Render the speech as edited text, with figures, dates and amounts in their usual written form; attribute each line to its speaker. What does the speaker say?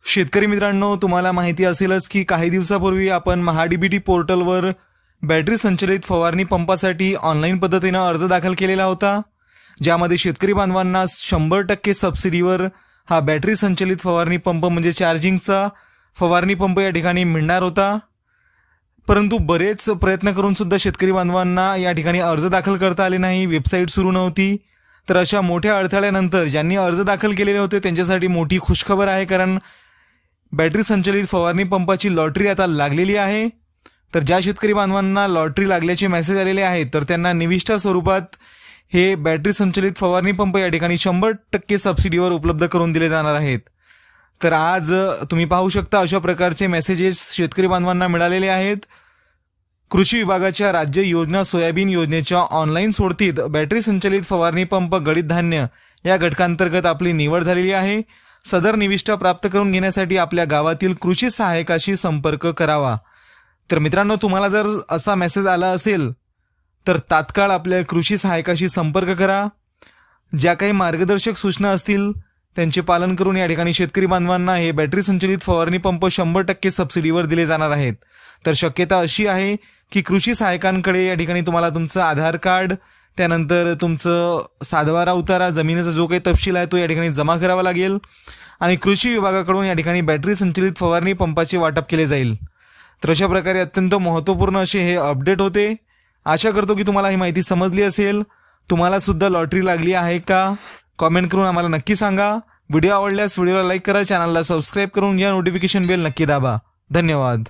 Speaker 1: शेतकरी मित्रांनो, तुम्हाला माहिती असेलच की काही दिवसापूर्वी आपण महाडीबीटी पोर्टलवर बॅटरी संचलित फवारणी पंपासाठी ऑनलाईन पद्धतीने अर्ज दाखल केलेला होता, ज्यामध्ये शेतकरी बांधवांना 100% सबसिडीवर हा बॅटरी संचलित फवारणी पंप म्हणजे चार्जिंगचा फवारणी पंप या ठिकाणी मिळणार होता। परंतु बरेच प्रयत्न करून सुद्धा शेतकरी बांधवांना या ठिकाणी अर्ज दाखल करता आले नाही, वेबसाईट सुरू नव्हती। तर अशा मोठ्या अडथळ्यानंतर ज्यांनी अर्ज दाखल केलेले होते त्यांच्यासाठी मोठी खुशखबर आहे, कारण बॅटरी संचलित फवारणी पंपाची लॉटरी आता लागलेली आहे। तर ज्या शेतकरी बांधवांना लॉटरी लागल्याचे मेसेज आलेले आहेत तर त्यांना निविष्ठा स्वरूपात हे बॅटरी संचलित फवारणी पंप या ठिकाणी 100% सबसिडीवर उपलब्ध करून दिले जाणार आहेत। तर आज तुम्ही पाहू शकता अशा प्रकारचे मेसेजेस शेतकरी बांधवांना मिळालेले आहेत। कृषी विभागाच्या राज्य योजना सोयाबीन योजनेच्या ऑनलाईन सोडतीत बॅटरी संचलित फवारणी पंप गळीत धान्य या घटकांतर्गत आपली निवड झालेली आहे। सदर निविष्ठा प्राप्त करून घेण्यासाठी आपल्या गावातील कृषी सहायकाशी संपर्क करावा। तर मित्रांनो, तुम्हाला जर असा मेसेज आला असेल तर तात्काळ आपल्या कृषी सहायकाशी संपर्क करा। ज्या काही मार्गदर्शक सूचना असतील त्यांचे पालन करून या ठिकाणी शेतकरी बांधवांना हे बॅटरी संचलित फवारणी पंप 100% सबसिडीवर दिले जाणार आहेत। तर शक्यता अशी आहे की कृषी सहायकांकडे या ठिकाणी तुम्हाला तुमचं आधार कार्ड, त्यानंतर तुमचं सातबारा उतारा, जमिनीचा जो काही तपशील आहे तो या ठिकाणी जमा करावा लागेल आणि कृषी विभागाकडून या ठिकाणी बॅटरी संचलित फवारणी पंपाचे वाटप केले जाईल। तर अशा प्रकारे अत्यंत महत्त्वपूर्ण असे हे अपडेट होते। आशा करतो की तुम्हाला ही माहिती समजली असेल। तुम्हाला सुद्धा लॉटरी लागली आहे का? कमेंट करून आम्हाला नक्की सांगा। व्हिडिओ आवडल्यास व्हिडिओला लाईक करा, चॅनलला सबस्क्राईब करून या नोटिफिकेशन बेल नक्की दाबा। धन्यवाद।